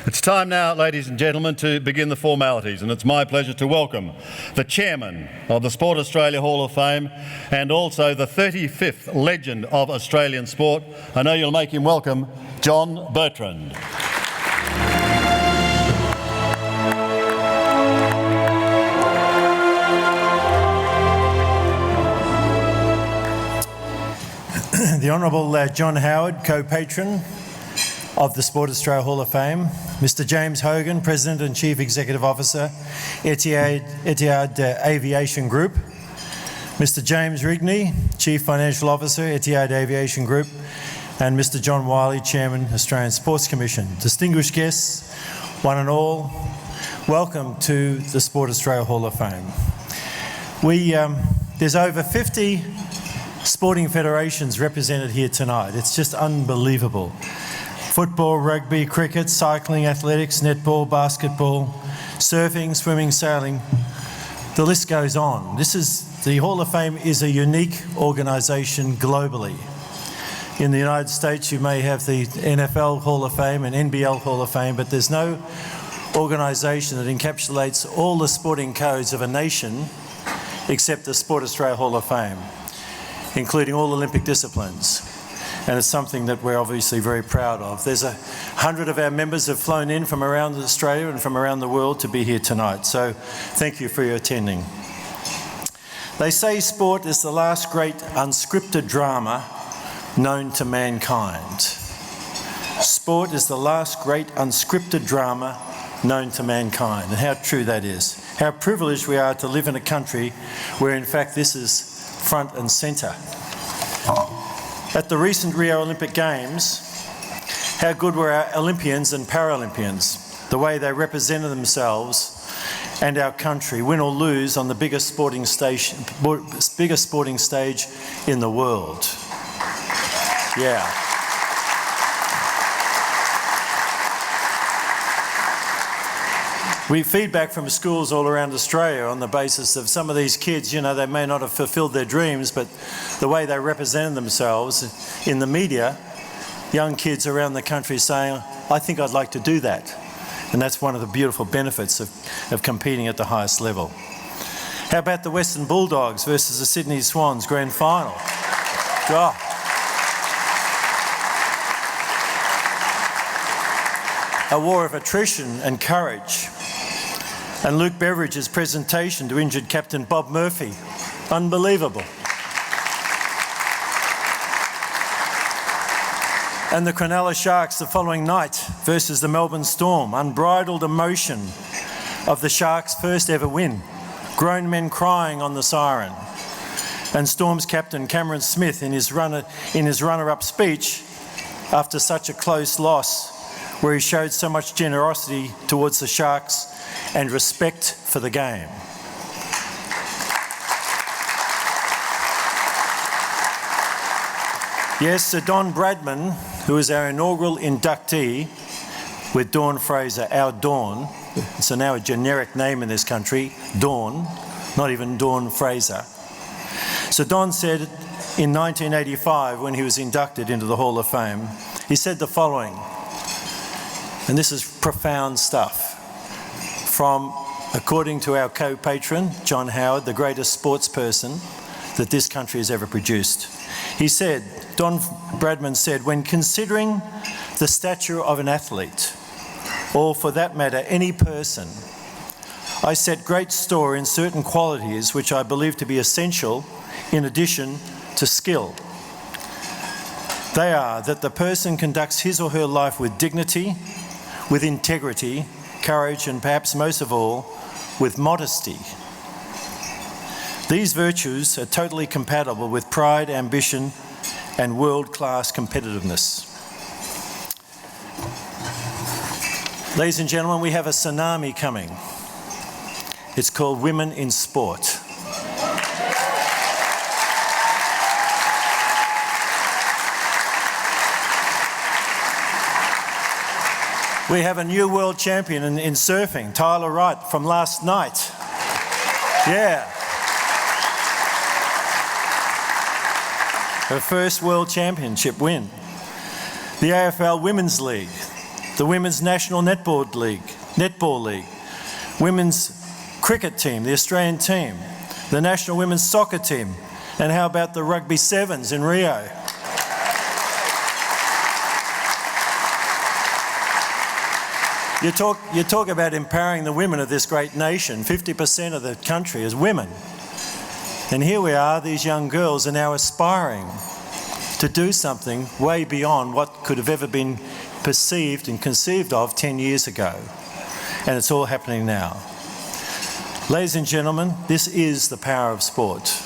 It's time now, ladies and gentlemen, to begin the formalities, and it's my pleasure to welcome the Chairman of the Sport Australia Hall of Fame and also the 35th legend of Australian sport. I know you'll make him welcome, John Bertrand. The Honourable John Howard, co-patron of the Sport Australia Hall of Fame, Mr James Hogan, President and Chief Executive Officer, Etihad Aviation Group, Mr James Rigney, Chief Financial Officer, Etihad Aviation Group, and Mr John Wiley, Chairman, Australian Sports Commission. Distinguished guests, one and all, welcome to the Sport Australia Hall of Fame. There's over 50 sporting federations represented here tonight. It's just unbelievable. Football, rugby, cricket, cycling, athletics, netball, basketball, surfing, swimming, sailing. The list goes on. The Hall of Fame is a unique organisation globally. In the United States, you may have the NFL Hall of Fame and NBL Hall of Fame, but there's no organisation that encapsulates all the sporting codes of a nation except the Sport Australia Hall of Fame, including all Olympic disciplines. And it's something that we're obviously very proud of. There's 100 of our members have flown in from around Australia and from around the world to be here tonight. So thank you for your attending. They say sport is the last great unscripted drama known to mankind. Sport is the last great unscripted drama known to mankind, and how true that is. How privileged we are to live in a country where in fact this is front and centre. At the recent Rio Olympic Games, how good were our Olympians and Paralympians, the way they represented themselves and our country, win or lose, on the biggest sporting stage in the world. Yeah. We feedback from schools all around Australia on the basis of some of these kids, you know, they may not have fulfilled their dreams, but the way they represented themselves in the media, young kids around the country saying, I think I'd like to do that. And that's one of the beautiful benefits of competing at the highest level. How about the Western Bulldogs versus the Sydney Swans grand final? Oh. A war of attrition and courage. And Luke Beveridge's presentation to injured captain Bob Murphy. Unbelievable. And the Cronulla Sharks the following night versus the Melbourne Storm. Unbridled emotion of the Sharks' first ever win. Grown men crying on the siren. And Storm's captain Cameron Smith in his runner-up speech after such a close loss, where he showed so much generosity towards the Sharks and respect for the game. Yes, Sir Don Bradman, who is our inaugural inductee with Dawn Fraser, our Dawn. It's now a generic name in this country, Dawn, not even Dawn Fraser. So Don said in 1985, when he was inducted into the Hall of Fame, he said the following, and this is profound stuff, from, according to our co-patron, John Howard, the greatest sports person that this country has ever produced. He said, Don Bradman said, when considering the stature of an athlete, or for that matter, any person, I set great store in certain qualities which I believe to be essential in addition to skill. They are that the person conducts his or her life with dignity, with integrity, courage, and perhaps most of all, with modesty. These virtues are totally compatible with pride, ambition, and world-class competitiveness. Ladies and gentlemen, we have a tsunami coming. It's called Women in Sport. We have a new world champion in surfing, Tyler Wright, from last night. Yeah. Her first world championship win. The AFL Women's League. the Women's National Netball League, Women's Cricket Team, the Australian team, the National Women's Soccer Team, and how about the Rugby Sevens in Rio? You talk about empowering the women of this great nation. 50% of the country is women. And here we are, these young girls are now aspiring to do something way beyond what could have ever been perceived and conceived of 10 years ago. And it's all happening now. Ladies and gentlemen, this is the power of sport.